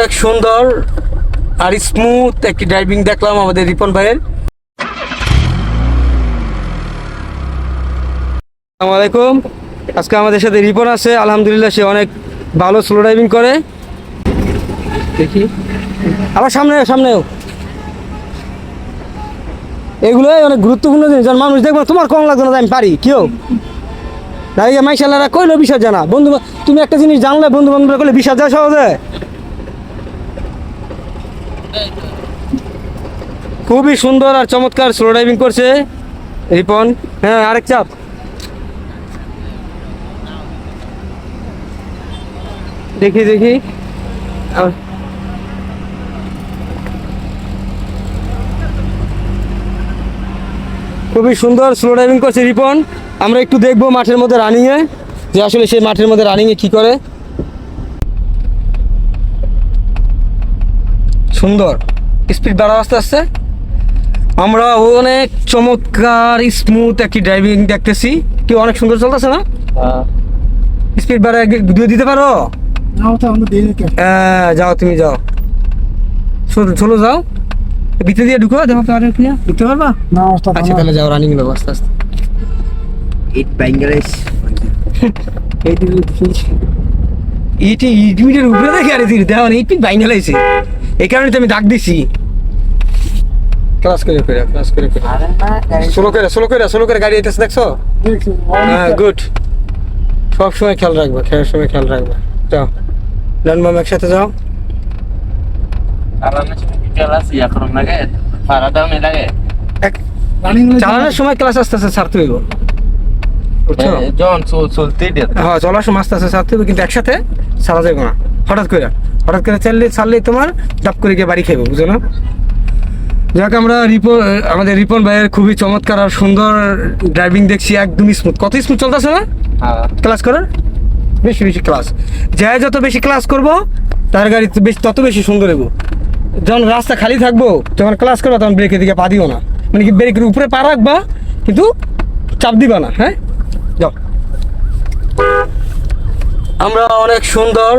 অনেক সুন্দর আর স্মুথ একটি ড্রাইভিং দেখলাম আমাদের রিপন ভাইয়ের। আসসালামু আলাইকুম। আজকে আমাদের সাথে রিপন আছে, আলহামদুলিল্লাহ সে অনেক ভালো স্লো ড্রাইভিং করে। দেখি আবার সামনেও এগুলোই অনেক গুরুত্বপূর্ণ জিনিস। যখন মানুষ দেখবো তোমার কম লাগবে না, আমি পারি কেউ দাঁড়িয়ে মাইশাল্লাহরা কইলো বিশ্বাস জানা বন্ধু। তুমি একটা জিনিস জানলে বন্ধু বান্ধবরা করলে বিশ্বাস যায় সহজে। খুবই সুন্দর আর চমৎকার স্লো ড্রাইভিং করছে রিপন। হ্যাঁ, আরেক চাপ। দেখি খুবই সুন্দর স্লো ড্রাইভিং করছে রিপন। আমরা একটু দেখবো মাঠের মধ্যে রানিংয়ে যে আসলে সেই মাঠের মধ্যে রানিংয়ে কি করে। সুন্দর স্পিড বাড়াও আস্তে আস্তে। আমরা অনেক চমৎকার স্মুথ একটি ড্রাইভিং দেখতেছি। কি অনেক সুন্দর চলতেছে না? স্পিড বাড়া দিয়ে দিতে পারো? হ্যাঁ, যাও তুমি যাও, চলো যাও, ভিতরে দিয়ে ঢুকো। দেখো ঢুকতে পারবা? আচ্ছা তাহলে যাও, রানিং নেবো আস্তে আস্তে। ইটিমিটের উপরে দেখে আরে দেখো না, ইট বাইঙ্গা লাগছে। এই কারণে তো আমি ডাক দিছি। ক্লাস করে স্লো করে গাড়ি আইতেছে, দেখছো? হ্যাঁ, গুড। সব সময় খেয়াল রাখবা, খেলার সময় খেয়াল রাখবা। যাও লান মাম, একসাথে যাও। চালানোর সময় ক্লাস আস্তে আস্তে ছাড়তে হইব, বুঝছো? হ্যাঁ, চলার সময় আস্তে আস্তে ছাড়তে হইব, কিন্তু একসাথে ছাড়া যাবে না। হঠাৎ করে ছাড়লেই তোমার ডাপ করে গিয়ে বাড়ি খাইবো, বুঝো না? যাক, আমরা আমাদের রিপন ভাইয়ের খুবই চমৎকার আর সুন্দর ড্রাইভিং দেখছি, একদম স্মুথ। কত স্মুথ চলতেছে না? ক্লাস করার বেশি ক্লাস, যাই যত বেশি ক্লাস করবো তার গাড়ি তত বেশি সুন্দর হইব। যখন রাস্তা খালি থাকবো, যখন ক্লাস করবো তখন ব্রেকের দিকে পা দিও না, মানে কি ব্রেকের উপরে পা রাখবা কিন্তু চাপ দিবা না। হ্যাঁ, যাও। আমরা অনেক সুন্দর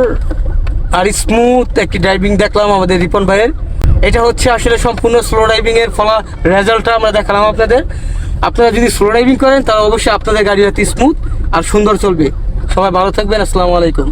আর স্মুথ একটি ড্রাইভিং দেখলাম আমাদের রিপন ভাইয়ের। এটা হচ্ছে আসলে সম্পূর্ণ স্লো ড্রাইভিং এর ফলা রেজাল্টটা আমরা দেখালাম আপনাদের। আপনারা যদি স্লো ড্রাইভিং করেন তাহলে অবশ্যই আপনাদের গাড়ি হয়তো স্মুথ আর সুন্দর চলবে। সবাই ভালো থাকবেন। আসসালামু আলাইকুম।